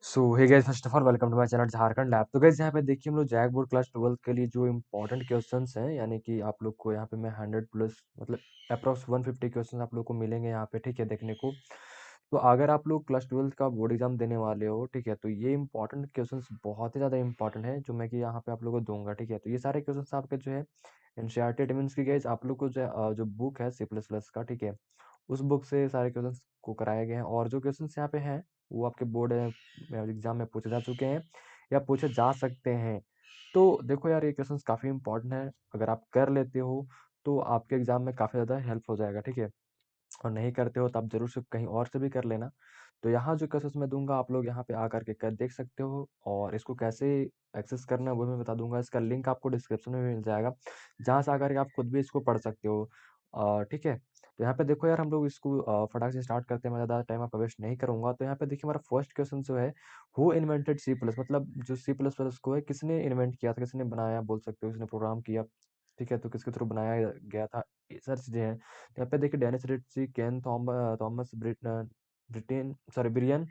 So hey guys, first of all welcome to my channel Jharkhand lab. तो guys यहाँ पे देखिए हम लोग जैक बोर्ड क्लास 12 के लिए जो इंपॉर्टेंट क्वेश्चंस हैं, यानी कि आप लोग को यहाँ पे मैं 100 प्लस मतलब अप्रॉक्स 150 क्वेश्चन आप लोग को मिलेंगे यहाँ पे, ठीक है, देखने को। तो अगर आप लोग क्लास 12 का बोर्ड एग्जाम देने वाले हो, ठीक है, तो ये इंपॉर्टेंट क्वेश्चंस बहुत ही ज़्यादा इंपॉर्टेंट है जो मैं कि यहाँ पे आप लोग को दूंगा, ठीक है। तो ये सारे क्वेश्चन आपके जो है एनसीईआरटी मीन्स की गाइस आप लोग को जो बुक है C++ का, ठीक है, उस बुक से सारे क्वेश्चंस को कराए गए हैं। और जो क्वेश्चंस यहाँ पे हैं वो आपके बोर्ड एग्जाम में पूछे जा चुके हैं या पूछे जा सकते हैं। तो देखो यार, ये क्वेश्चंस काफ़ी इंपॉर्टेंट है। अगर आप कर लेते हो तो आपके एग्जाम में काफ़ी ज़्यादा हेल्प हो जाएगा, ठीक है। और नहीं करते हो तो आप ज़रूर से कहीं और से भी कर लेना। तो यहाँ जो क्वेश्चंस मैं दूँगा आप लोग यहाँ पे आकर के कर देख सकते हो, और इसको कैसे एक्सेस करना है वो मैं बता दूँगा। इसका लिंक आपको डिस्क्रिप्शन में मिल जाएगा, जहाँ से आकर के आप खुद भी इसको पढ़ सकते हो। ठीक है? तो यहाँ पे देखो यार, हम लोग इसको फटाक से स्टार्ट करते हैं, मैं ज़्यादा टाइम आपका वेस्ट नहीं करूँगा। तो यहाँ पे देखिए हमारा फर्स्ट क्वेश्चन जो है, हू इन्वेंटेड सी प्लस, मतलब जो सी प्लस प्लस को है किसने इन्वेंट किया था, किसने बनाया बोल सकते हो, किसने प्रोग्राम किया, ठीक है? तो किसके थ्रू बनाया गया था, ये सारी चीज़ें हैं। यहाँ पे देखिए डेनिस रिट्जी, केन थॉमस ब्रिटेन सॉरी ब्रियन,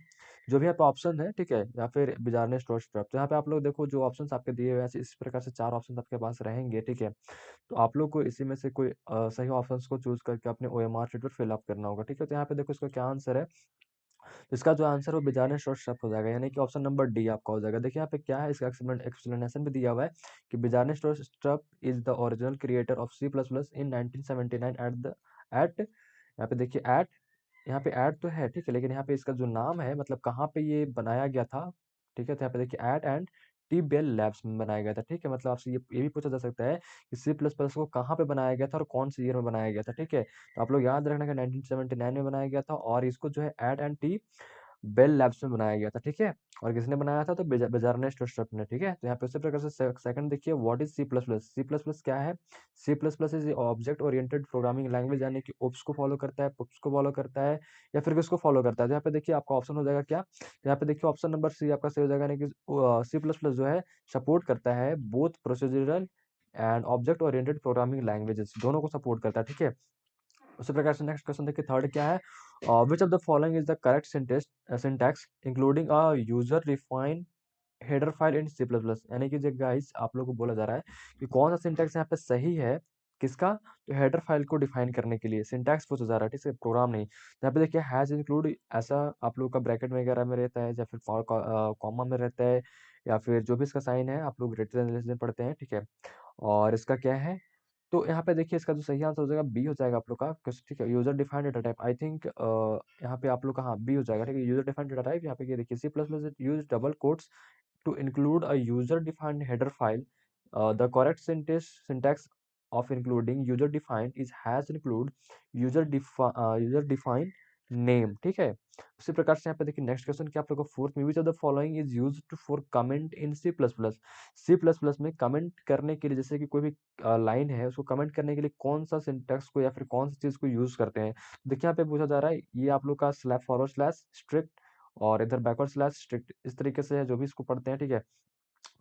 जो भी यहाँ पे ऑप्शन है, ठीक है, या फिर बिजारने स्ट्रॉप। तो यहाँ पे आप लोग देखो जो ऑप्शंस आपके दिए हुए हैं, ऐसे इस प्रकार से 4 ऑप्शंस आपके पास रहेंगे, ठीक है। तो आप लोग को इसी में से कोई सही ऑप्शंस को चूज़ करके अपने ओएमआर शीट पर फिल अप करना होगा, ठीक है। तो यहाँ पे देखो इसका क्या आंसर है। इसका जो आंसर है वो बिजारने स्ट्रप हो जाएगा, यानी कि ऑप्शन नंबर डी आपका हो जाएगा। देखिए यहाँ पे क्या है, इसका एक्सप्लेनेशन भी दिया हुआ है कि Bjarne Stroustrup is the original creator of C++ in 1979 at यहाँ पे देखिए एट, यहाँ पे ऐड तो है, ठीक है, लेकिन यहाँ पे इसका जो नाम है मतलब कहाँ पे ये बनाया गया था, ठीक है। तो यहाँ पे देखिए at and T Bell Labs में बनाया गया था, ठीक है। मतलब आपसे ये भी पूछा जा सकता है कि C++ को कहाँ पे बनाया गया था और कौन से ईयर में बनाया गया था, ठीक है। तो आप लोग याद रखना कि 1979 में बनाया गया था, और इसको जो है at and T Bell Labs में बनाया गया था, ठीक है। और किसने बनाया था, तो बेजारने स्टोस्ट्रप ने, ठीक है। तो यहाँ पे उसी प्रकार से सेकंड देखिए, व्हाट इज C++। क्या है, C++ is object oriented programming language, यानी कि ओप्स को फॉलो करता है, पुप्स को फॉलो करता है, या फिर किसको फॉलो करता है। तो यहाँ पे देखिए आपका ऑप्शन हो जाएगा क्या, तो यहाँ पे देखिए ऑप्शन नंबर सी आपका सही हो जाएगा, यानी कि C++ जो है सपोर्ट करता है both procedural and object oriented programming languages, दोनों को सपोर्ट करता है, ठीक है। उसी प्रकार से नेक्स्ट क्वेश्चन देखिए, थर्ड क्या है, which of the following is the correct syntax including a user defined header file in C++। यानी कि जो गाइस आप लोगों को बोला जा रहा है कि कौन सा सिंटैक्स यहाँ पे सही है, किसका, तो हेडर फाइल को डिफाइन करने के लिए सिंटैक्स पूछा जा रहा है, ठीक है, प्रोग्राम नहीं। तो यहाँ पे देखिए हैज इंक्लूड, ऐसा आप लोग का ब्रैकेट वगैरह में रहता है, या फिर कॉमा में रहता है, या फिर जो भी इसका साइन है, आप लोग ग्रेटर देन लेस देन पढ़ते हैं, ठीक है। और इसका क्या है, तो यहाँ पे देखिए इसका जो सही आंसर हो जाएगा बी हो जाएगा आप लोग का, ठीक है। User defined data type, I think यहाँ पे आप लोग का हाँ बी हो जाएगा, ठीक है। यूजर डिफाइंड डेटा टाइप, यहाँ पे ये देखिए C++ use double quotes to include a user-defined header file. The correct syntax of including user-defined is has include user-defined name, ठीक है। उसी प्रकार से यहाँ पे देखिए नेक्स्ट क्वेश्चन क्या आप लोगों को फोर्थ में, विच of the following is use for comment in C++ में कमेंट करने के लिए, जैसे कि कोई भी लाइन है उसको कमेंट करने के लिए कौन सा सिंटेक्स को या फिर कौन सी चीज को यूज करते हैं। देखिए यहाँ पे पूछा जा रहा है, ये आप लोग का स्लैश फॉरवर्ड स्लैश स्ट्रिक्ट और इधर बैकवर्ड स्लैश स्ट्रिक्ट, इस तरीके से है जो भी इसको पढ़ते हैं, ठीक है।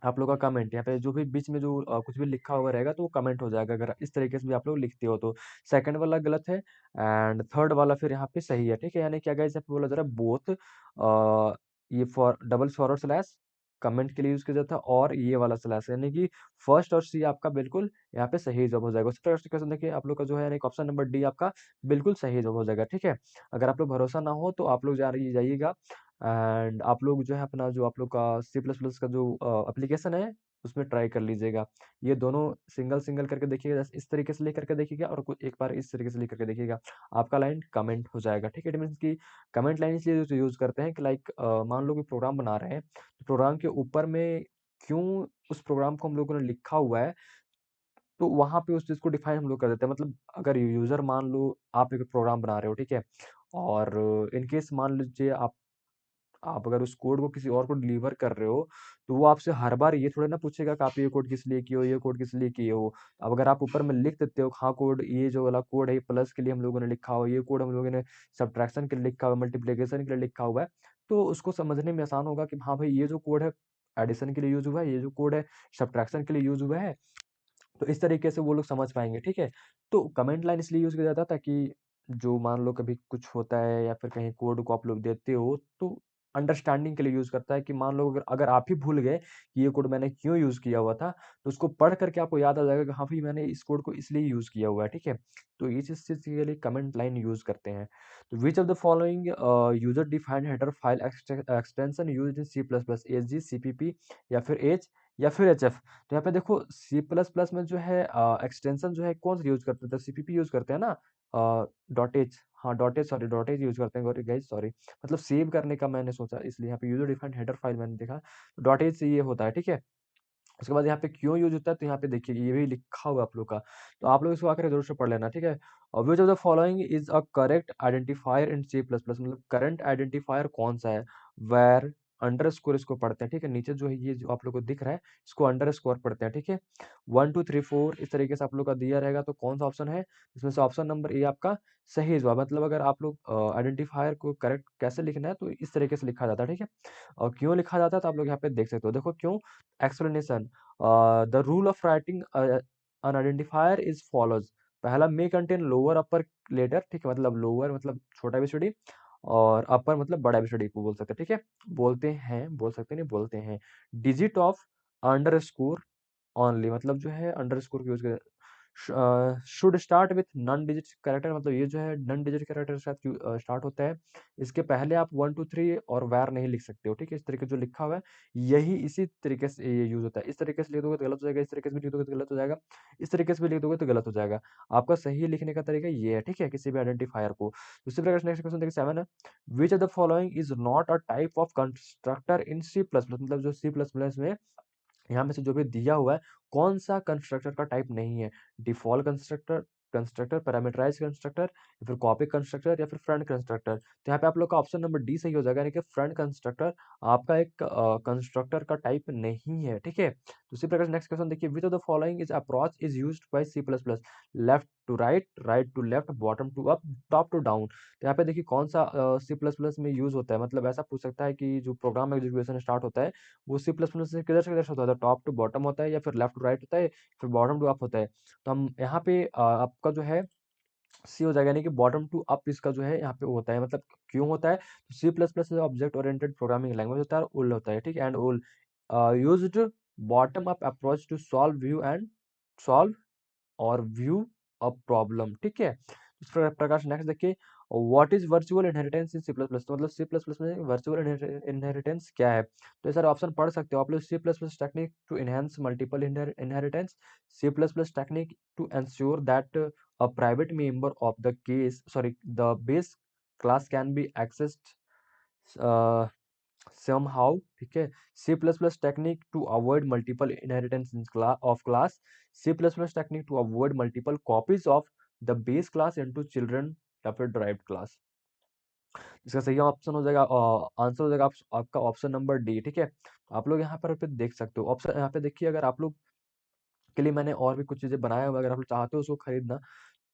आप लोग का कमेंट यहाँ पे जो भी बीच में जो कुछ भी लिखा हुआ रहेगा तो वो कमेंट हो जाएगा, अगर इस तरीके से भी आप लोग लिखते हो तो। सेकंड वाला गलत है एंड थर्ड वाला फिर यहाँ पे सही है, ठीक है। यानी क्या गाइस यहाँ पे बोला जा रहा है बोथ, ये for double forward slash comment के लिए यूज किया जाता है, और ये वाला स्लैश, यानी कि फर्स्ट और सी आपका बिल्कुल यहाँ पे सही जवाब हो जाएगा। उसी तरह से क्वेश्चन देखिए आप लोग का जो है, यानी ऑप्शन नंबर डी आपका बिल्कुल सही जवाब हो जाएगा, ठीक है। अगर आप लोग भरोसा ना हो तो आप लोग जाइएगा एंड आप लोग जो है अपना जो आप लोग का C++ का जो एप्लीकेशन है उसमें ट्राई कर लीजिएगा। ये दोनों सिंगल सिंगल करके देखिएगा, जैसे इस तरीके से लिख करके देखिएगा, और कुछ एक बार इस तरीके से लिख करके देखिएगा, आपका लाइन कमेंट हो जाएगा, ठीक है। इट मीन्स की कमेंट लाइन इसलिए यूज करते हैं कि लाइक मान लो कि प्रोग्राम बना रहे हैं, तो प्रोग्राम के ऊपर में क्यों उस प्रोग्राम को हम लोगों ने लिखा हुआ है, तो वहां पे उस चीज को डिफाइन हम लोग कर देते हैं। मतलब अगर यूजर मान लो आप एक प्रोग्राम बना रहे हो, ठीक है, और इनकेस मान लीजिए आप अगर उस कोड को किसी और को डिलीवर कर रहे हो, तो वो आपसे हर बार ये थोड़ा ना पूछेगा कि आप ये कोड किस लिए किए हो, ये कोड किस लिए किए हो। अब अगर आप ऊपर में लिख देते हो हाँ कोड, ये जो वाला कोड है ये प्लस के लिए हम लोगों ने लिखा हुआ है, ये कोड हम लोगों ने सब्ट्रैक्शन के लिए लिखा हुआ है, मल्टीप्लिकेशन के लिए लिखा हुआ है, तो उसको समझने में आसान होगा कि हाँ भाई ये जो कोड है एडिशन के लिए यूज हुआ है, ये जो कोड है सब्ट्रैक्शन के लिए यूज हुआ है। तो इस तरीके से वो लोग समझ पाएंगे, ठीक है। तो कमेंट लाइन इसलिए यूज किया जाता है ताकि जो मान लो कभी कुछ होता है या फिर कहीं कोड को आप लोग देते हो, तो अंडरस्टैंडिंग के लिए यूज़ करता है कि मान लो अगर अगर आप ही भूल गए कि ये कोड मैंने क्यों यूज़ किया हुआ था, तो उसको पढ़ करके आपको याद आ जाएगा कि हाँ भाई मैंने इस कोड को इसलिए यूज़ किया हुआ है, ठीक है? तो ये चीज़ के लिए कमेंट लाइन यूज़ करते हैं। तो which of the following user defined header file extension used in C plus plus HG, CPP या फिर एच या फिर एचएफ। तो यहाँ पे देखो सी प्लस प्लस में जो है एक्सटेंशन जो है कौन सा यूज़ करते हैं? तो सीपीपी यूज़ करते हैं ना? डॉट एच, हाँ dot H, sorry dot H use करते हैं गाइस, सॉरी। मतलब सेव करने का मैंने सोचा इसलिए यहाँ पे यूज़र डिफाइंड हेडर फाइल मैंने देखा, डॉट एच से ये होता है, ठीक है? उसके बाद यहाँ पे क्यों यूज़ होता है, तो यहाँ पे देखिए ये भी लिखा हुआ है आप लोग का, तो आप लोग इसको आकर ज़रूर से पढ़ लेना, ठीक है? और which of the following is a correct identifier in C plus plus, मतलब करंट आइडेंटिफायर कौन-सा है? वेयर अंडरस्कोर इसको पढ़ते हैं, ठीक है? नीचे जो है ये जो आप लोग को दिख रहा है, इसको अंडरस्कोर पढ़ते हैं, ठीक है? 1, 2, 3, 4 इस तरीके से आप लोग का दिया रहेगा, तो कौन-सा ऑप्शन है? इसमें से ऑप्शन नंबर ए आपका सही जवाब, मतलब अगर आप लोग आइडेंटिफायर को करेक्ट कैसे लिखना है, तो इस तरीके से लिखा जाता है, ठीक है? और क्यों लिखा जाता है, तो आप लोग यहाँ पे देख सकते हो। देखो क्यों? Explanation the rule of writing an identifier is follows. पहला may contain lower upper letter, ठीक है? मतलब लोअर मतलब छोटा एबीसीडी और अपर मतलब बड़ा एबीसीडी को बोल सकते हैं, ठीक है? बोलते हैं, बोल सकते नहीं, बोलते हैं। डिजिट ऑफ अंडरस्कोर ओनली, मतलब जो है अंडरस्कोर यूज कर should start with non digit character, मतलब ये जो है नॉन डिजिट कैरेक्टर के साथ स्टार्ट होता है। इसके पहले आप 1 2 3 और वैर नहीं लिख सकते हो, ठीक है? इस तरीके जो लिखा हुआ है यही इसी तरीके से ये यूज होता है। इस तरीके से लिख दोगे तो गलत हो जाएगा, इस तरीके से भी लिख दोगे तो गलत हो जाएगा, इस तरीके से भी लिख दोगे तो गलत हो जाएगा। आपका सही लिखने का तरीका ये है, ठीक है? किसी भी आइडेंटिफायर को। उसी प्रकार से नेक्स्ट क्वेश्चन देखिए 7 है, which of the following is not a type of constructor in C plus plus, मतलब जो सी प्लस प्लस में यहाँ में से जो भी दिया हुआ है, कौन-सा कंस्ट्रक्टर का टाइप नहीं है? डिफ़ॉल्ट कंस्ट्रक्टर कंस्ट्रक्टर, पैरामीटराइज़्ड कंस्ट्रक्टर या फिर कॉपी कंस्ट्रक्टर या फिर फ्रंट कंस्ट्रक्टर। तो यहाँ पे आप लोग का ऑप्शन नंबर डी सही हो जाएगा, यानी कि फ्रंट कंस्ट्रक्टर आपका एक कंस्ट्रक्टर का टाइप नहीं है, ठीक है? तो उसी प्रकार से नेक्स्ट क्वेश्चन देखिए, which of the following is approach is used by C plus plus? Left to right, right to left, bottom to up, top to down. तो यहाँ पे देखिए कौन-सा सी प्लस प्लस में यूज़ होता है, मतलब ऐसा पूछ सकता है कि जो प्रोग्राम एग्जीक्यूशन स्टार्ट होता है वो सी प्लस प्लस से किधर से होता है? टॉप टू बॉटम होता है या फिर लेफ्ट टू राइट होता है, फिर बॉटम टू अप होता है। तो हम यहाँ पे आपका जो है सी हो जाएगा, यानी कि बॉटम टू अप इसका जो है यहाँ पे होता है, मतलब क्यों होता है? तो C plus plus object oriented programming language होता है और उल होता है, ठीक है? एंड उल used bottom up approach to solve और व्यू अ प्रॉब्लम, ठीक है? इस प्रकार से नेक्स्ट देखिए, what is virtual inheritance in C plus plus, तो मतलब सी प्लस प्लस में वर्चुअल इनहेरिटेंस क्या है? तो ये सारे ऑप्शन पढ़ सकते हो आप लोग। C plus plus technique to enhance multiple inheritance, C plus plus technique to ensure that a private member of the the base class can be accessed uh, somehow, ठीक है? C++ technique to avoid multiple inheritance in class, C++ technique to avoid multiple copies of the base class into children या फिर derived class। इसका सही option हो जाएगा, answer हो जाएगा आपका ऑप्शन नंबर डी, ठीक है? आप लोग यहाँ पर देख सकते हो ऑप्शन, यहाँ पे देखिए अगर आप लोग के लिए मैंने और भी कुछ चीजें बनाया हुआ है, अगर आप लोग चाहते हो उसको खरीदना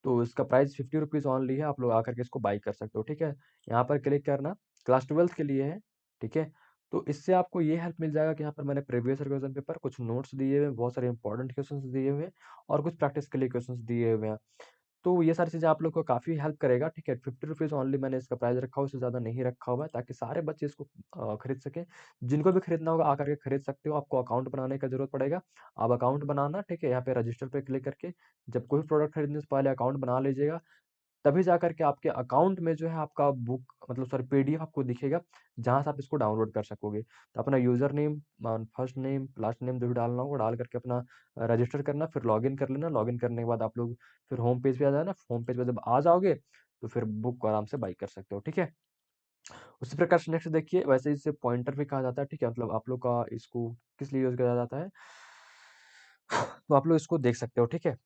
तो इसका प्राइस 50 रुपीज़ ओनली है, आप लोग आकर के इसको बाई कर सकते हो, ठीक है? यहाँ पर क्लिक करना, क्लास 12th के लिए है, ठीक है? तो इससे आपको ये हेल्प मिल जाएगा कि यहाँ पर मैंने प्रीवियस ईयर क्वेश्चन पेपर, कुछ नोट्स दिए हुए हैं, बहुत सारे इंपॉर्टेंट क्वेश्चंस दिए हुए हैं और कुछ प्रैक्टिस के लिए क्वेश्चंस दिए हुए हैं। तो ये सारी चीज़ें आप लोग को काफ़ी हेल्प करेगा, ठीक है? 50 रुपीज़ ओनली मैंने इसका प्राइस रखा हुआ है, उससे ज़्यादा नहीं रखा हुआ है, ताकि सारे बच्चे इसको खरीद सकें। जिनको भी खरीदना होगा आकर के खरीद सकते हो, आपको अकाउंट बनाने का ज़रूरत पड़ेगा। आप अकाउंट बनाना, ठीक है? यहाँ पे रजिस्टर पे क्लिक करके जब कोई भी प्रोडक्ट खरीदने से पहले अकाउंट बना लीजिएगा, तभी जाकर के आपके अकाउंट में जो है आपका बुक मतलब सॉरी पीडीएफ आपको दिखेगा, जहाँ से आप इसको डाउनलोड कर सकोगे। तो अपना user name, first name, last name जो भी डालना होगा डाल करके अपना रजिस्टर करना, फिर लॉगिन कर लेना। लॉगिन करने के बाद आप लोग फिर होम पेज पे आ जाना। होम पेज पे जब आ जाओगे, तो फिर बुक को आराम से बाय कर सकते हो, ठीक है? उसी प्रकार से नेक्स्ट देखिए, वैसे इसे पॉइंटर भी कहा जाता है, ठीक है? मतलब आप लोग का इसको किस लिए यूज़ किया जाता है? तो आप लोग इसको देख सकते हो, ठीक है?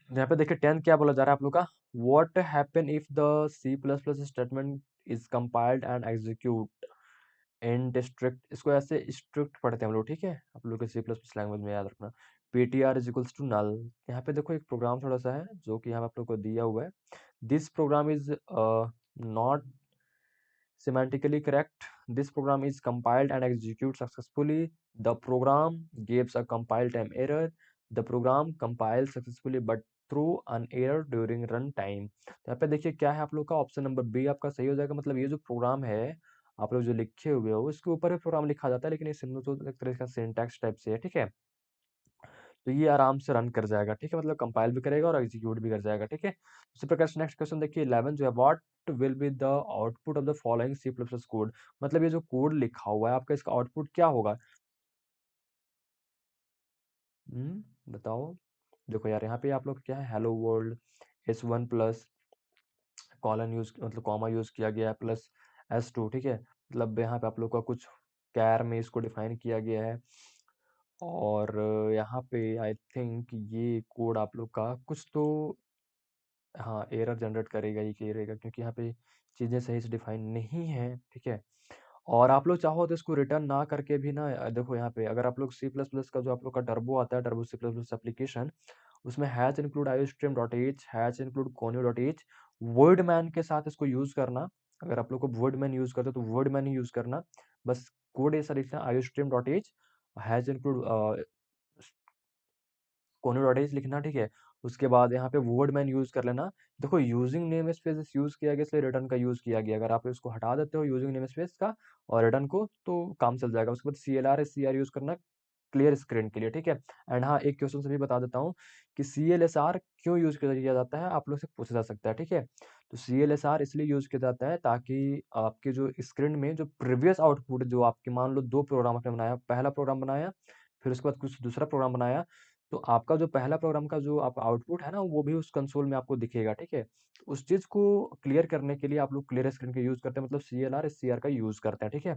यहाँ पे देखिए 10 क्या बोला जा रहा है आप लोग का, what happen if the C plus plus statement is compiled and execute in strict, इसको ऐसे स्ट्रिक्ट पढ़ते हैं हम लोग, ठीक है? आप लोग के सी प्लस प्लस लैंग्वेज में याद रखना। ptr is equals to null. यहाँ पे देखो एक प्रोग्राम थोड़ा सा है जो कि यहाँ पे आप लोग को दिया हुआ है। This program is not semantically correct. This program is compiled and executed successfully. The program gives a compile time error. The program compiles successfully but through an error during run time। तो यहाँ पे देखिए क्या है आप लोग का option number B आपका सही हो जाएगा। मतलब ये जो प्रोग्राम है आप लोग जो लिखे हुए हो उसके ऊपर भी प्रोग्राम लिखा जाता है, लेकिन ये सिंपल तो एक तरह का सिंटैक्स टाइप से है, ठीक है। तो ये आराम से रन कर जाएगा, ठीक है, मतलब कंपाइल भी करेगा और एग्जीक्यूट भी कर जाएगा, ठीक है। उसी प्रकार से नेक्स्ट क्वेश्चन देखिए 11 जो है, what will be the output of the following C plus plus code. मतलब ये जो कोड लिखा हुआ है आपका, इसका आउटपुट क्या होगा? बताओ। देखो यार, यहाँ पे आप लोग क्या है, hello world S1 plus colon use मतलब कॉमा यूज किया गया है प्लस S2, ठीक है। मतलब यहाँ पे आप लोग का कुछ कैर में इसको डिफाइन किया गया है, और यहाँ पे आई थिंक ये कोड आप लोग का कुछ तो, हाँ, एरर जनरेट करेगा ही करेगा, क्योंकि यहाँ पे चीज़ें सही से डिफाइन नहीं है, ठीक है। और आप लोग चाहो तो इसको रिटर्न ना करके भी ना, देखो यहाँ पे अगर आप लोग सी प्लस प्लस का जो आप लोग का टर्बो आता है, turbo C plus plus application, उसमें hash include iostream dot h, hash include conio dot h, वर्ड मैन के साथ इसको यूज करना। अगर आप लोग को वर्ड मैन यूज करते हो तो वर्ड मैन ही यूज करना। बस कोड ऐसा लिखना, iostream dot h, hash include conio dot h लिखना, ठीक है। उसके बाद यहाँ पे वर्ड मैन यूज कर लेना। देखो यूजिंग नेम स्पेस यूज किया गया, इसलिए रिटर्न का यूज किया गया। अगर आप इसको हटा देते हो यूजिंग नेम स्पेस का और रिटर्न को, तो काम चल जाएगा। उसके बाद CLR यूज करना क्लियर स्क्रीन के लिए, ठीक है। एंड हाँ, एक क्वेश्चन से भी बता देता हूँ कि CLSR क्यों यूज किया जाता है, आप लोग से पूछा जा सकता है, ठीक है। तो CLSR इसलिए यूज किया जाता है ताकि आपके जो स्क्रीन में जो प्रीवियस आउटपुट, जो आपके मान लो दो प्रोग्राम आपने बनाया, पहला प्रोग्राम बनाया, फिर उसके बाद कुछ दूसरा प्रोग्राम बनाया, तो आपका जो पहला प्रोग्राम का जो आप आउटपुट है ना, वो भी उस कंसोल में आपको दिखेगा, ठीक है। उस चीज को क्लियर करने के लिए आप लोग क्लियर स्क्रीन का यूज करते हैं, मतलब CLR का यूज करते हैं, ठीक है।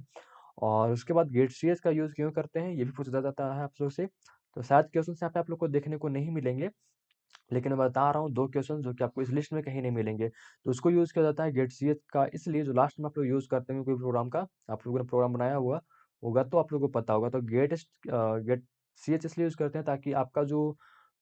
और उसके बाद गेट CS का यूज क्यों करते हैं, ये भी पूछा जाता है आप लोग से। तो शायद क्वेश्चन यहाँ पे आप लोग को देखने को नहीं मिलेंगे, लेकिन मैं बता रहा हूँ दो क्वेश्चन जो कि आपको इस लिस्ट में कहीं नहीं मिलेंगे। तो उसको यूज किया जाता है गेट CS का, इसलिए जो लास्ट में आप लोग यूज करते हैं कोई प्रोग्राम का, आप लोगों ने प्रोग्राम बनाया हुआ होगा तो आप लोगों को पता होगा। तो गेट CS इसलिए यूज करते हैं ताकि आपका जो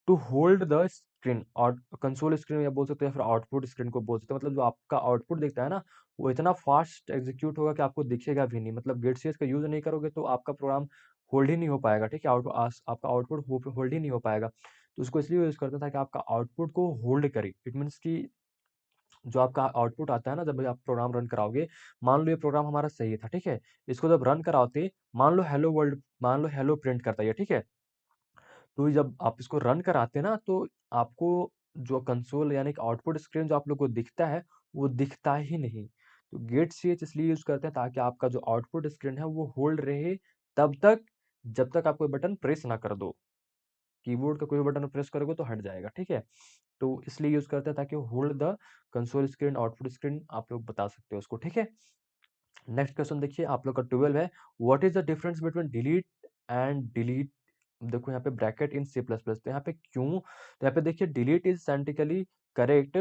टू होल्ड द स्क्रीन और कंसोल स्क्रीन या बोल सकते हैं, फिर आउटपुट स्क्रीन को बोल सकते हैं, मतलब जो आपका आउटपुट दिखता है ना, वो इतना फास्ट एग्जीक्यूट होगा कि आपको दिखेगा भी नहीं। मतलब गेट CS का यूज नहीं करोगे तो आपका प्रोग्राम होल्ड ही नहीं हो पाएगा, ठीक है। आपका आउटपुट होल्ड ही नहीं हो पाएगा। तो उसको इसलिए यूज करते हैं ताकि आपका आउटपुट को होल्ड करे। इट मीन्स कि जो आपका आउटपुट आता है ना, जब आप प्रोग्राम रन कराओगे, मान लो ये प्रोग्राम हमारा सही था, ठीक है। इसको जब रन कराओते, मान लो हेलो प्रिंट करता है, ठीक है। तो जब आप इसको रन कराते हैं ना, तो आपको जो कंसोल यानी कि आउटपुट स्क्रीन जो आप लोग को दिखता है, वो दिखता ही नहीं। तो गेट CH इसलिए यूज करते हैं ताकि आपका जो आउटपुट स्क्रीन है वो होल्ड रहे तब तक, जब तक आप कोई बटन प्रेस ना कर दो। कीबोर्ड का कोई बटन प्रेस करोगे तो हट जाएगा, ठीक है। तो इसलिए यूज करते हैं ताकि hold the console screen, output screen आप लोग बता सकते हो उसको, ठीक है। नेक्स्ट क्वेश्चन देखिए आप लोग का 12 है, what is the difference between delete and delete. देखो यहाँ पे ब्रैकेट इन C++, तो यहाँ पे क्यों, तो यहाँ पे देखिए delete is scientifically correct,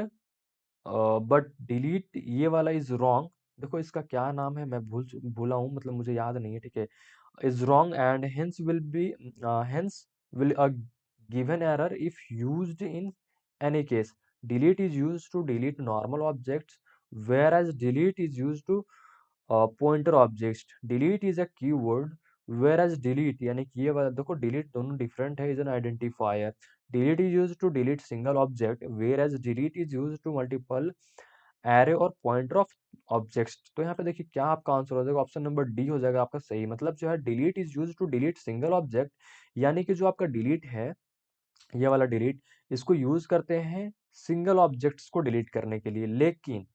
but delete ये वाला इज रॉन्ग। देखो इसका क्या नाम है, मैं भूला हूँ, मतलब मुझे याद नहीं है, ठीक है। Is wrong and hence will a given error if used in any case. Delete is used to delete normal objects, whereas delete is used to pointer objects. Delete is a keyword, whereas delete यानी कि ये वाला, देखो delete दोनों different है, is an identifier. Delete is used to delete single object, whereas delete is used to multiple array और pointer of objects. तो यहाँ पे देखिए क्या आपका आंसर हो जाएगा, ऑप्शन नंबर डी हो जाएगा आपका सही। मतलब जो है delete is used to delete single object, यानी कि जो आपका delete है, ये वाला delete, इसको यूज करते हैं सिंगल ऑब्जेक्ट्स को डिलीट करने के लिए, लेकिन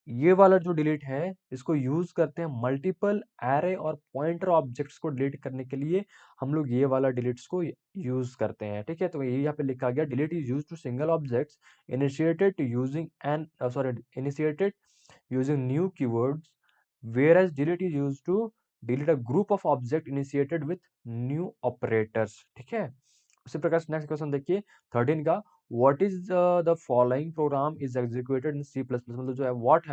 ये वाला जो डिलीट है इसको यूज करते हैं मल्टीपल एरे और पॉइंटर ऑब्जेक्ट्स को डिलीट करने के लिए। हम लोग ये वाला डिलीट्स को यूज करते हैं, ठीक है। तो ये यहाँ पे लिखा गया, delete is use to single objects initiated using an sorry initiated using new keywords, whereas delete is used to delete a group of object initiated with new operators, ठीक है। उसी प्रकार से नेक्स्ट क्वेश्चन देखिए 13 का, what is the following programme is executed in C++, मतलब जो है व्हाट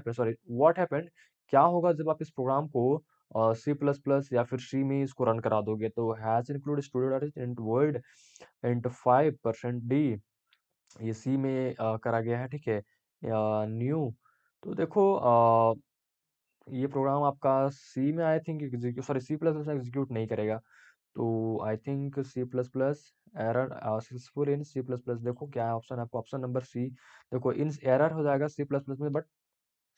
हैपेंड, क्या होगा जब आप इस प्रोग्राम को C++ या फिर C में इसको रन करा दोगे। तो has include student int word int 5%D, ये सी में करा गया है, ठीक है। न्यू, तो देखो ये प्रोग्राम आपका सी में I think execute, sorry C++ में एग्जीक्यूट नहीं करेगा। तो I think C++ error successful in C++, देखो क्या ऑप्शन है आपको, ऑप्शन नंबर सी। देखो इन एरर हो जाएगा C++ में, बट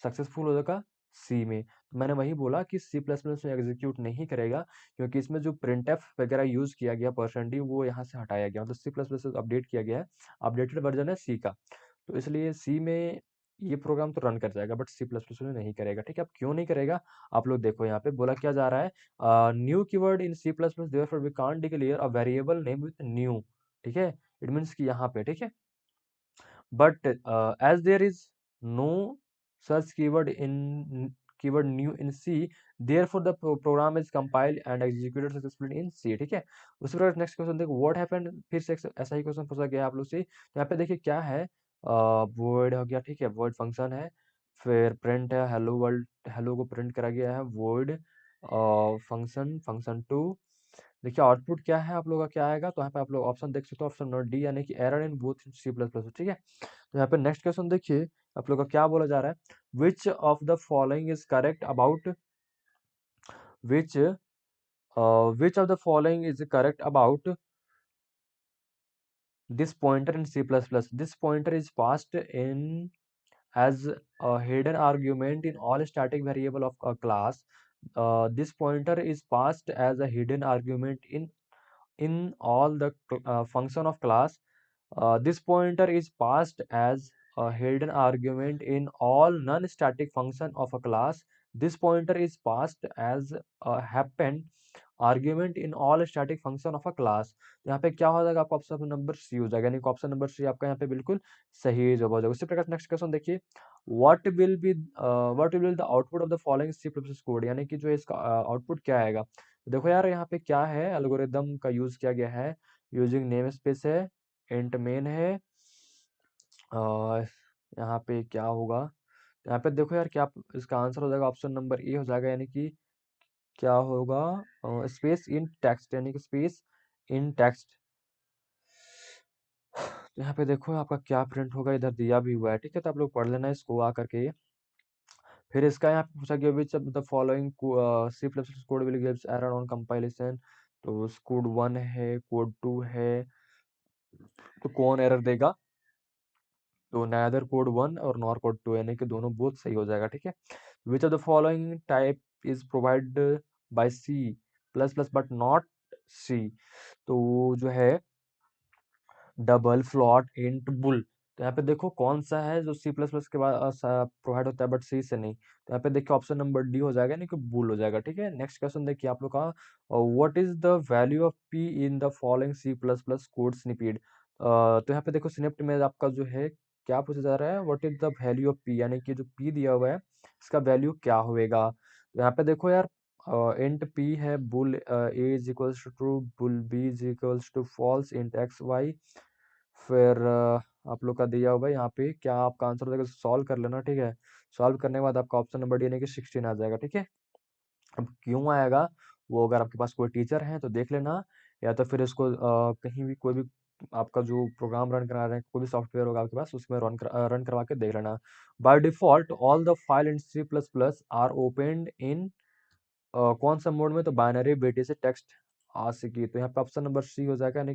सक्सेसफुल हो जाएगा सी में। तो मैंने वही बोला कि सी प्लस प्लस में एग्जीक्यूट नहीं करेगा, क्योंकि इसमें जो प्रिंट एफ वगैरह यूज किया गया परसेंट डी वो यहाँ से हटाया गया, मतलब सी प्लस प्लस अपडेट किया गया है, अपडेटेड वर्जन है सी का। तो इसलिए सी में ये प्रोग्राम तो रन कर जाएगा, बट सी प्लस प्लस में नहीं करेगा। ठीक है, अब क्यों नहीं करेगा आप लोग देखो, यहाँ पे बोला क्या जा रहा है, new keyword in C plus plus therefore we can't declare a variable name with new. ठीक है, इट मीन्स कि यहाँ पे, ठीक है, but as there is no such keyword new in C, therefore the program is compiled and executed successfully in C। ठीक है, उसी प्रकार नेक्स्ट क्वेश्चन देखो, व्हाट हैपेंड, फिर से ऐसा ही क्वेश्चन पूछा गया आप लोग से। तो यहाँ पे देखिए क्या है, वॉइड हो गया, ठीक है, वॉइड फंक्शन है, फिर प्रिंट है, हेलो वर्ल्ड, हेलो को प्रिंट करा गया है, वॉइड फंक्शन, फंक्शन टू। देखिए आउटपुट क्या है आप लोगों का, क्या आएगा, तो यहाँ पे आप लोग ऑप्शन देख सकते हो, ऑप्शन नंबर डी, यानी कि error in both C plus plus. ठीक है, तो यहाँ पे नेक्स्ट क्वेश्चन देखिए आप लोग का क्या बोला जा रहा है, which of the following is correct about, which which of the following is correct about this pointer in C++? This pointer is passed in as a hidden argument in all static variable of a class. This pointer is passed as a hidden argument in all the function of class. This pointer is passed as a hidden argument in all non-static function of a class. This pointer is passed as a happen argument in all static function of a class। यहाँ पे क्या हो जाएगा, आपका option number C हो जाएगा, यानी कि ऑप्शन नंबर सी आपका यहाँ पे बिल्कुल सही जवाब हो जाएगा। उसी प्रकार नेक्स्ट क्वेश्चन देखिए, what will be the output of the following C plus code, यानी कि जो इसका आउटपुट क्या आएगा। देखो यार यहाँ पे क्या है, एल्गोरिदम का यूज किया गया है, यूजिंग नेम स्पेस है, इंट मेन है, और यहाँ पे क्या होगा, यहाँ पे देखो यार क्या इसका आंसर हो जाएगा, ऑप्शन नंबर ए हो जाएगा, यानी कि क्या होगा, स्पेस इन टेक्स्ट, यानी कि स्पेस इन टेक्स्ट। तो यहाँ पे देखो आपका क्या प्रिंट होगा, इधर दिया भी हुआ है, ठीक है, तो आप लोग पढ़ लेना इसको आकर के। फिर इसका यहाँ पे पूछा गया which of the following C plus plus code will gives error on compilation. तो कोड 1 है, कोड 2 है, तो कौन एरर देगा, तो नादर कोड 1 और नॉर कोड 2, यानी कि दोनों बोथ सही हो जाएगा। ठीक है, which of the following type is provide by C plus plus but not C. तो जो है डबल फ्लॉट इंट बुल। तो यहाँ पे देखो कौन सा है जो सी प्लस प्लस के बाद प्रोवाइड होता है बट सी से नहीं। तो यहाँ पे देखिए ऑप्शन नंबर डी हो जाएगा, नहीं कि बुल हो जाएगा। ठीक है, नेक्स्ट क्वेश्चन देखिए आप लोग का, what is the value of P in the following C plus plus code snippet. तो यहाँ पे देखो स्निप्ट में आपका जो है क्या पूछा जा रहा है, what is the value of P, यानी कि जो पी दिया हुआ है इसका वैल्यू क्या होएगा। तो यहाँ पे देखो यार इंट पी है, bool A is equals to true, bool B is equals to false, int X Y, फिर आप लोग का दिया हुआ है यहाँ पे क्या आपका आंसर हो जाएगा, सॉल्व कर लेना। ठीक है, सॉल्व करने के बाद आपका ऑप्शन नंबर डी यानी कि 16 आ जाएगा। ठीक है, अब क्यों आएगा वो अगर आपके पास कोई टीचर है तो देख लेना, या तो फिर इसको कहीं भी कोई भी आपका जो प्रोग्राम रन करा रहे हैं, कोई भी सॉफ्टवेयर होगा आपके पास उसमें रन करवा के देख लेना। By default all the file in C plus plus are opened in कौन सा मोड में, तो बाइनरी बेटे से टेक्स्ट आशिकी। तो यहाँ पे ऑप्शन नंबर सी हो जाएगा, यानी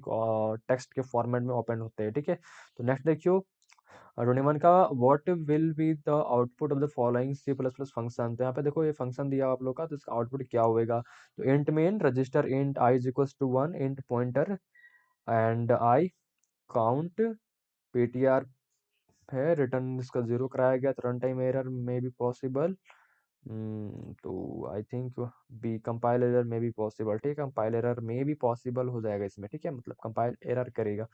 टेक्स्ट के फॉर्मेट में ओपन होते हैं। ठीक है, तो नेक्स्ट देखियो 21 का, what will be the output of the following C plus plus function. तो यहाँ पे देखो ये फंक्शन दिया आप लोग का, तो इसका आउटपुट क्या होएगा, तो int main register int i is equal to 1, int pointer and i count, ptr है, रिटर्न इसका 0 कराया गया, तो run time error may be possible. तो I think B compile error में भी पॉसिबल। ठीक है, कंपाइल एरर में भी पॉसिबल हो जाएगा इसमें। ठीक है, मतलब कंपाइल एरर करेगा,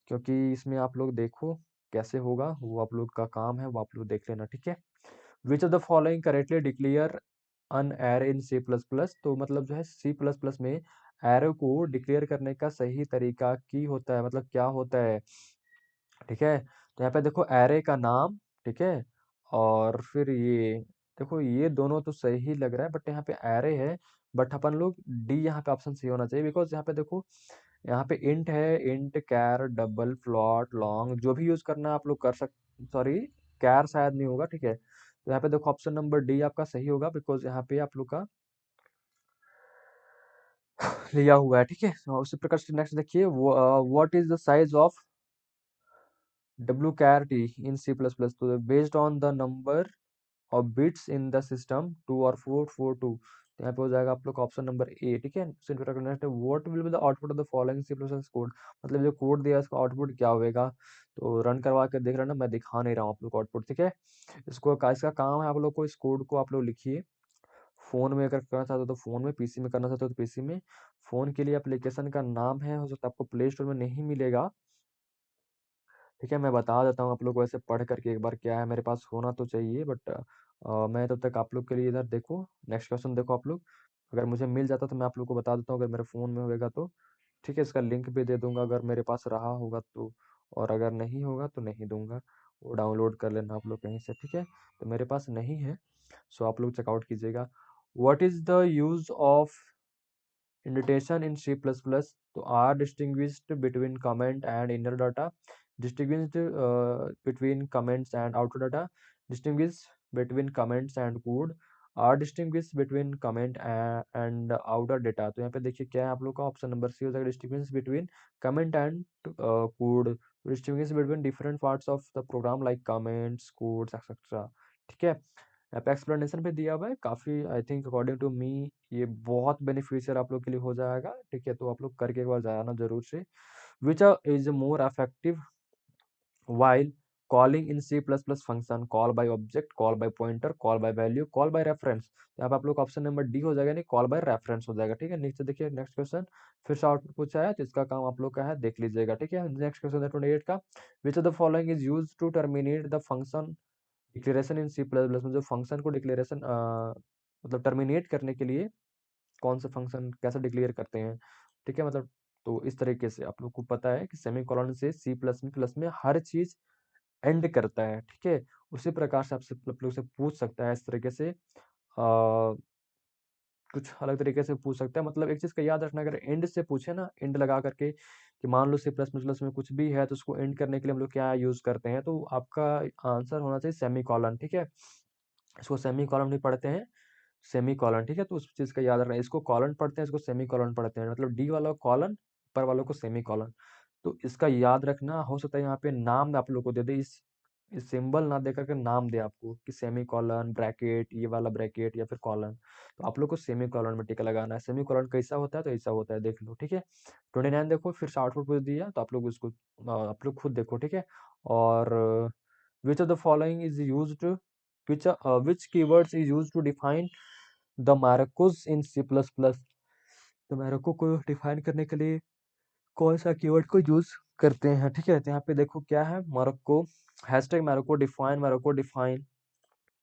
क्योंकि इसमें आप लोग देखो कैसे होगा, वो आप लोग का काम है, वो आप लोग देख लेना। ठीक है, which of the following correctly declare an array in C plus plus. तो मतलब जो है सी प्लस प्लस में एरे को डिक्लेयर करने का सही तरीका की होता है, मतलब क्या होता है। ठीक है, तो यहाँ पे देखो एरे का नाम, ठीक है, और फिर ये देखो ये दोनों तो सही ही लग रहा है, बट यहाँ पे एरे है, बट अपन लोग डी यहाँ पे ऑप्शन सही होना चाहिए, बिकॉज यहाँ पे देखो यहाँ पे इंट है, इंट कैर डबल फ्लॉट लॉन्ग जो भी यूज करना है आप लोग कर सक, सॉरी कैर शायद नहीं होगा। ठीक है, तो यहाँ पे देखो ऑप्शन नंबर डी आपका सही होगा, बिकॉज यहाँ पे आप लोग का लिया हुआ है। ठीक है, तो उसी प्रकार से नेक्स्ट देखिए, what is the size of W char T in C plus plus. तो बेस्ड ऑन द नंबर और बिट्स इन द सिस्टम 2 और 4 4 2। तो यहाँ पे हो जाएगा आप लोग का ऑप्शन नंबर ए, ठीक है। What will be the output of the following C plus code, मतलब जो कोड दिया है उसका आउटपुट क्या होगा। तो रन करवा के देख लेना, मैं दिखा नहीं रहा हूँ आप लोग को आउटपुट, ठीक है। इसका काम है आप लोग को, इस कोड को आप लोग लिखिए। फोन में अगर करना चाहते हो तो फोन में, पीसी में करना चाहते हो तो पीसी में। फोन के लिए एप्लीकेशन का नाम है, हो सकता है आपको प्ले स्टोर में नहीं मिलेगा, ठीक है। मैं बता देता हूँ आप लोग को ऐसे पढ़ करके एक बार, क्या है मेरे पास होना तो चाहिए, बट मैं तब तक आप लोग के लिए इधर देखो, नेक्स्ट क्वेश्चन देखो आप लोग। अगर मुझे मिल जाता तो मैं आप लोग को बता देता हूँ, अगर मेरे फ़ोन में होगा तो, ठीक है। इसका लिंक भी दे दूंगा अगर मेरे पास रहा होगा तो, और अगर नहीं होगा तो नहीं दूंगा, वो डाउनलोड कर लेना आप लोग कहीं से, ठीक है। तो मेरे पास नहीं है, सो आप लोग चेकआउट कीजिएगा। What is the use of indentation in C++? तो are distinguished between comment and inner data, distinguished between comments and outer data, distinguished between comments and code, are distinguished between comment and outer data। तो यहाँ पे देखिए क्या है आप लोग का, ऑप्शन नंबर सी हो जाएगा, distinguish between comment and code, distinguish between different parts of the program like comments, codes, etc, ठीक है। यहाँ पे एक्सप्लेनेशन भी दिया हुआ है काफ़ी, I think according to me ये बहुत बेनिफिशियल आप लोग के लिए हो जाएगा, ठीक है। तो आप लोग करके एक बार जाना जरूर से। Which is more effective while calling in C++ function, call by object, call by pointer, call by value, call by reference। यहाँ पे आप लोग ऑप्शन नंबर डी हो जाएगा, नहीं कॉल बाय रेफरेंस हो जाएगा, ठीक है। नीचे देखिए नेक्स्ट क्वेश्चन, फिर से आउटपुट पूछा है तो इसका काम आप लोग का है, देख लीजिएगा, ठीक है। नेक्स्ट क्वेश्चन है 28 का, which of the following is use to terminate the function declaration in C plus plus में, जो फंक्शन को डिक्लेरेशन मतलब टर्मिनेट करने के लिए कौन सा फंक्शन कैसे डिक्लेयर करते हैं, ठीक है। मतलब तो इस तरीके से आप लोग को पता है कि सेमी कॉलन से सी प्लस में हर चीज एंड करता है, ठीक है। उसी प्रकार से आपसे आप लोग से पूछ सकता है इस तरीके से, कुछ अलग तरीके से पूछ सकता है। मतलब एक चीज का याद रखना, अगर एंड से पूछे ना, एंड लगा करके कि मान लो सी प्लस प्लस में कुछ भी है तो उसको एंड करने के लिए हम लोग क्या यूज करते हैं, तो आपका आंसर होना चाहिए सेमी कॉलन, ठीक है। इसको सेमी कॉलन भी पढ़ते हैं, सेमी कॉलन, ठीक है। तो उस चीज का याद रखना, इसको कॉलन पढ़ते हैं, इसको सेमी कॉलन पढ़ते हैं, मतलब डी वाला कॉलन, ऊपर वालों को सेमी कॉलन। तो इसका याद रखना, हो सकता है यहाँ पे नाम आप लोग को दे दे, इस सिंबल ना दे करके नाम दे आपको कि सेमी कॉलन, ब्रैकेट, ये वाला ब्रैकेट या फिर कॉलन। तो आप लोग को सेमी कॉलन में टिका लगाना है। सेमी कॉलन कैसा होता है, तो ऐसा होता है, देख लो, ठीक है। 29 देखो, फिर से आउटपुट पूछ दिया तो आप लोग उसको आप लोग खुद देखो, ठीक है। और विच of the following is use which keywords is used to define the Marcos in C++? तो मैरको को डिफाइन करने के लिए कौन सा कीवर्ड को यूज करते हैं, ठीक है। तो यहाँ पे देखो क्या है, मैरको, हैशटैग मैरको डिफाइन।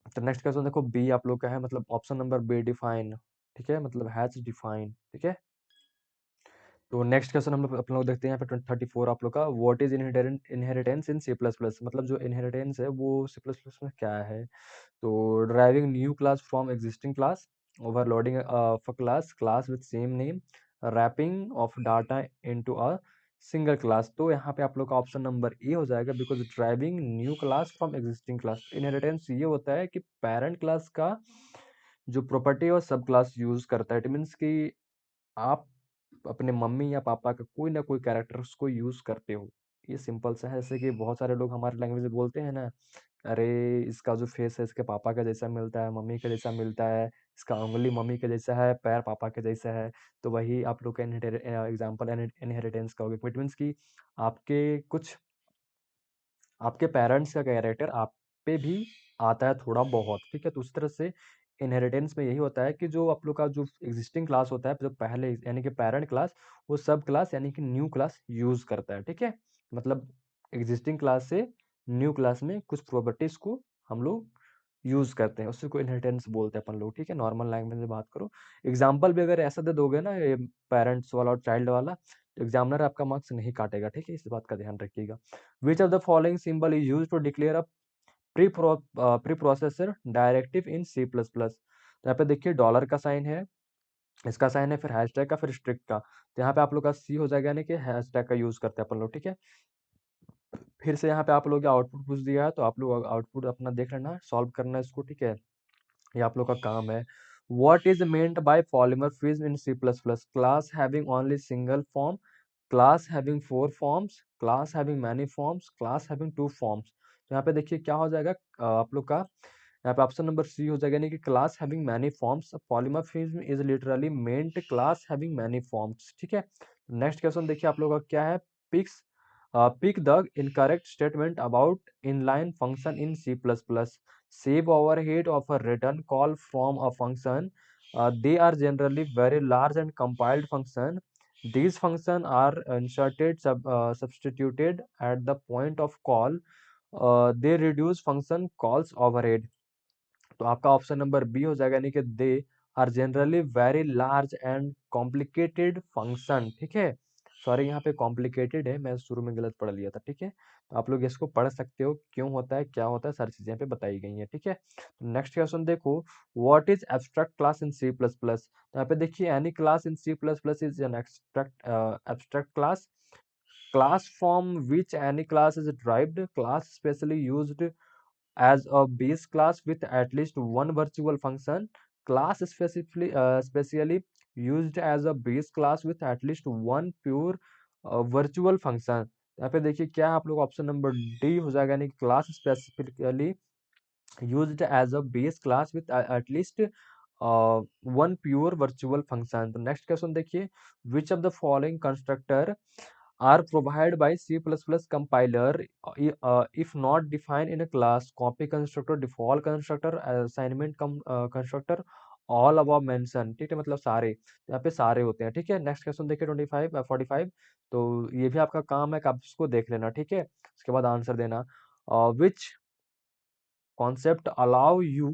तो नेक्स्ट क्वेश्चन देखो बी आप लोग का है, मतलब ऑप्शन नंबर बी डिफाइन, ठीक है, मतलब हैज डिफाइन, ठीक है। तो नेक्स्ट क्वेश्चन हम लोग अपन लोग देखते हैं यहाँ पे 34 आप लोग का, what is inheritance in C plus plus, मतलब जो इनहेरिटेंस है वो सी प्लस प्लस में क्या है। तो driving new class from existing class, overloading of class, class with same name, wrapping of data into a single class. तो यहाँ पे आप लोग का ऑप्शन नंबर ए हो जाएगा, because driving new class from existing class. Inheritance ये होता है कि पेरेंट क्लास का जो प्रॉपर्टी और सब क्लास यूज करता है, इट मीन्स कि आप अपने मम्मी या पापा का कोई ना कोई कैरेक्टर उसको यूज करते हो। ये सिंपल सा है, जैसे कि बहुत सारे लोग हमारे लैंग्वेज में बोलते हैं ना, अरे इसका जो फेस है इसके पापा का जैसा मिलता है, मम्मी का जैसा मिलता है, इसका उंगली मम्मी के जैसा है, पैर पापा के जैसा है। तो वही आप लोग का एग्जाम्पल इनहेरिटेंस का होगा। इट मीन्स कि आपके कुछ आपके पेरेंट्स का कैरेक्टर आप पे भी आता है थोड़ा बहुत, ठीक है। तो उस तरह से इनहेरिटेंस में यही होता है कि जो आप लोग का जो एग्जिस्टिंग क्लास होता है, जो पहले यानी कि पेरेंट क्लास, वो सब क्लास यानी कि न्यू क्लास यूज करता है, ठीक है। मतलब एग्जिस्टिंग क्लास से न्यू क्लास में कुछ प्रॉपर्टीज को हम लोग यूज करते हैं, उसी को इनहेरिटेंस बोलते हैं अपन लोग, ठीक है। नॉर्मल लैंग्वेज में बात करो, एग्जाम्पल भी अगर ऐसा दे दोगे ना, ये पेरेंट्स वाला और चाइल्ड वाला, तो एग्जामिनर आपका मार्क्स नहीं काटेगा, ठीक है। इस बात का ध्यान रखिएगा। Which of the following symbol is used to declare a preprocessor directive in C++? तो यहाँ पे देखिए डॉलर का साइन है, इसका साइन है, फिर हैशटैग का, फिर स्ट्रिक्ट का। तो यहाँ पे आप लोग का सी हो जाएगा, यानी कि हैशटैग का यूज करते हैं अपन लोग, ठीक है। फिर से यहाँ पे आप लोग आउटपुट पूछ दिया है, तो आप लोग आउटपुट अपना देख लेना, सॉल्व करना है इसको, ठीक है। ये आप लोग का काम है। What is meant by polymorphism in C++? Class having only single form, class having 4 forms, class having many forms, class having 2 forms। तो यहाँ पे देखिए क्या हो जाएगा, आप लोग का यहाँ पे ऑप्शन नंबर सी हो जाएगा, यानी कि class having many forms, polymorphism is literally meant class having many forms, ठीक है। नेक्स्ट क्वेश्चन देखिए आप लोगों का क्या है, pics pick the incorrect statement about inline function in C++. Save overhead of a return call from a function. They are generally very large and compiled function. These functions are inserted, substituted at the point of call. They reduce function calls overhead. तो आपका option number B हो जाएगा, यानी कि they are generally very large and complicated function, ठीक है। Sorry, यहाँ पे कॉम्प्लिकेटेड है, मैं शुरू में गलत पढ़ लिया था, ठीक है। तो आप लोग इसको पढ़ सकते हो, क्यों होता है, क्या होता है, सारी चीजें यहाँ पे बताई गई हैं, ठीक है। तो नेक्स्ट क्वेश्चन देखो, what is abstract class in C plus plus. तो यहाँ पे देखिए, any class in C plus plus is an abstract class, class from which any class is derived, class specially used as a base class with at least one virtual function, class specially used as a base class with at least one pure virtual function। यहाँ पे देखिए क्या है, आप लोग option number D हो जाएगा, यानी class specifically used as a base class with at least one pure virtual function। तो नेक्स्ट क्वेश्चन देखिए, which of the following constructor are provided by C++ compiler if not defined in a class? Copy constructor, default constructor, assignment constructor, all above mention, ठीक है, मतलब सारे, यहाँ पे सारे होते हैं, ठीक है। नेक्स्ट क्वेश्चन देखिए 45। तो ये भी आपका काम है कि आप इसको देख लेना, ठीक है, उसके बाद आंसर देना। विच concept allow you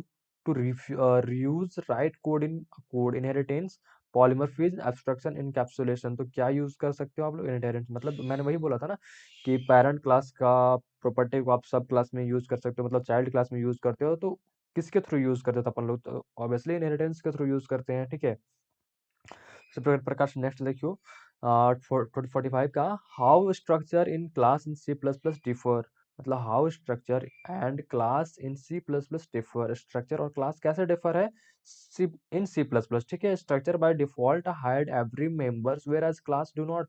to reuse write code in code inheritance, polymorphism, abstraction, encapsulation। तो क्या यूज कर सकते हो आप लोग, इनहेरिटेंस, मतलब मैंने वही बोला था ना कि पेरेंट क्लास का प्रॉपर्टी को आप सब क्लास में यूज कर सकते हो, मतलब चाइल्ड क्लास में यूज करते हो, तो किसके थ्रू यूज करते थे अपन लोग, तो ऑब्वियसली इनहेरिटेंस के थ्रू यूज करते हैं, ठीक है। प्रकाश नेक्स्ट देखियो 45 का, how structure in class in C plus plus differ, मतलब how structure and class in C plus plus differ, structure और क्लास कैसे डिफर है इन सी प्लस प्लस, ठीक है। Structure by default hide every members whereas class do not.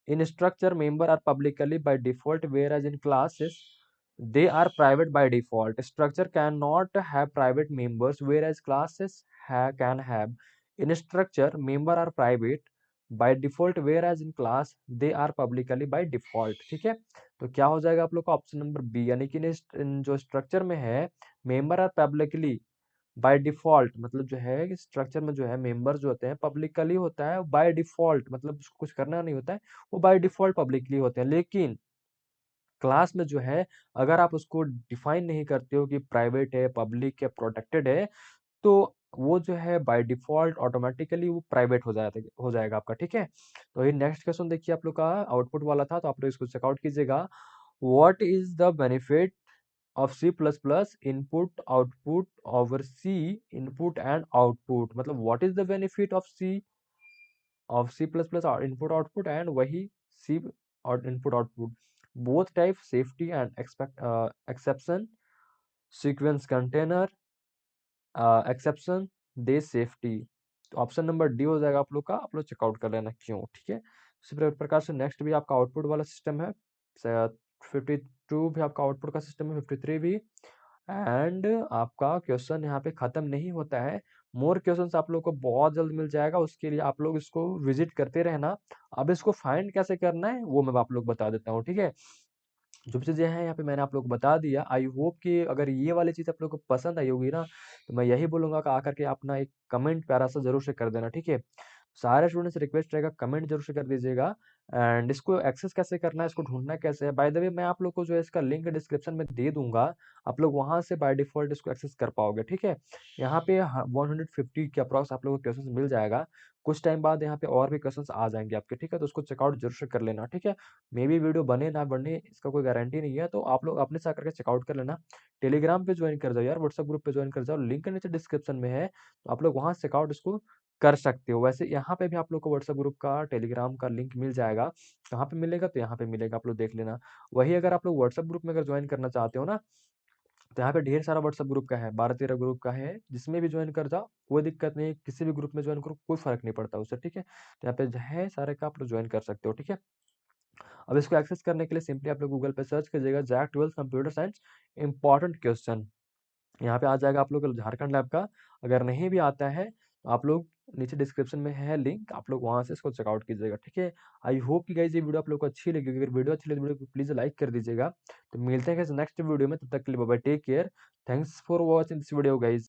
In structure, members are publicly by default, whereas in classes, they are private by default. Structure cannot have private members, whereas classes can have. In structure, members are private by default, whereas in class, they are publicly by default, ठीक है। तो क्या हो जाएगा आप लोग का option number B, यानी कि इन जो स्ट्रक्चर में है, member are publicly by default, मतलब जो है स्ट्रक्चर में जो है मेंबर जो होते हैं पब्लिकली होता है, बाय डिफॉल्ट मतलब उसको कुछ करना नहीं होता है, वो बाय डिफॉल्ट पब्लिकली होते हैं। लेकिन क्लास में जो है, अगर आप उसको डिफाइन नहीं करते हो कि प्राइवेट है, पब्लिक है, प्रोटेक्टेड है, तो वो जो है बाय डिफॉल्ट ऑटोमेटिकली वो प्राइवेट हो जाएगा आपका, ठीक है। तो ये नेक्स्ट क्वेश्चन देखिए आप लोग का आउटपुट वाला था, तो आप लोग इसको चेकआउट कीजिएगा। What is the benefit of C++ input output over C input and output, मतलब what is the benefit of C++ or input output and वही C और input output, both type safety and exception, sequence container, exception, they safety. तो option number D हो जाएगा आप लोग का, आप लोग चेकआउट कर लेना क्यों, ठीक है। इसी प्रकार से नेक्स्ट भी आपका आउटपुट वाला सिस्टम है, 52 भी आपका आउटपुट का सिस्टम है, 53 भी। एंड आपका क्वेश्चन यहाँ पे खत्म नहीं होता है, मोर क्वेश्चंस आप लोग को बहुत जल्द मिल जाएगा, उसके लिए आप लोग इसको विजिट करते रहना। अब इसको फाइंड कैसे करना है वो मैं आप लोग बता देता हूँ, ठीक है। जो भी चीज़ें हैं यहाँ पे मैंने आप लोग को बता दिया। आई होप कि अगर ये वाली चीज़ आप लोग को पसंद आई होगी ना, तो मैं यही बोलूँगा कि आकर के अपना एक कमेंट प्यारा सा ज़रूर से कर देना, ठीक है। सारे स्टूडेंट्स से रिक्वेस्ट रहेगा, कमेंट जरूर से कर दीजिएगा। एंड इसको एक्सेस कैसे करना है, इसको ढूंढना कैसे है, बाय द वे मैं आप लोग को जो है इसका लिंक डिस्क्रिप्शन में दे दूंगा, आप लोग वहां से बाय डिफॉल्ट इसको एक्सेस कर पाओगे, ठीक है। यहाँ पे 150 के अप्रॉक्स आप लोगों को क्वेश्चन मिल जाएगा। कुछ टाइम बाद यहाँ पे और भी क्वेश्चंस आ जाएंगे आपके, ठीक है। तो उसको चेकआउट जरूर से कर लेना, ठीक है। मे भी वीडियो बने ना बने इसका कोई गारंटी नहीं है, तो आप लोग अपने से आकर के चेकआउट कर लेना। टेलीग्राम पे ज्वाइन कर जाओ यार, व्हाट्सएप ग्रुप पे ज्वाइन कर जाओ, लिंक नीचे डिस्क्रिप्शन में है, तो आप लोग वहां से चेकआउट इसको कर सकते हो। वैसे यहाँ पे भी आप लोग को व्हाट्सएप ग्रुप का, टेलीग्राम का लिंक मिल जाएगा, कहाँ पे मिलेगा, तो यहाँ पे मिलेगा, आप लोग देख लेना। वही अगर आप लोग व्हाट्सएप ग्रुप में अगर ज्वाइन करना चाहते हो ना, तो यहाँ पे ढेर सारा व्हाट्सएप ग्रुप का है, 12-13 ग्रुप का है, जिसमें भी ज्वाइन कर जाओ, कोई दिक्कत नहीं, किसी भी ग्रुप में ज्वाइन करो, कोई फर्क नहीं पड़ता उससे, ठीक है। तो यहाँ पे जो है सारे का आप लोग ज्वाइन कर सकते हो, ठीक है। अब इसको एक्सेस करने के लिए सिंपली आप लोग गूगल पे सर्च कीजिएगा JAC 12 computer science important question, यहाँ पे आ जाएगा आप लोग का झारखंड लैब का। अगर नहीं भी आता है तो आप लोग नीचे डिस्क्रिप्शन में है लिंक, आप लोग वहाँ से इसको चेकआउट कीजिएगा, ठीक है। आई होप कि गाइज ये वीडियो आप लोग को अच्छी लगी। अगर वीडियो अच्छी लगी तो वीडियो को प्लीज लाइक कर दीजिएगा। तो मिलते हैं गाइज नेक्स्ट वीडियो में, तब तक के लिए bye bye, take care. Thanks for watching this video guys.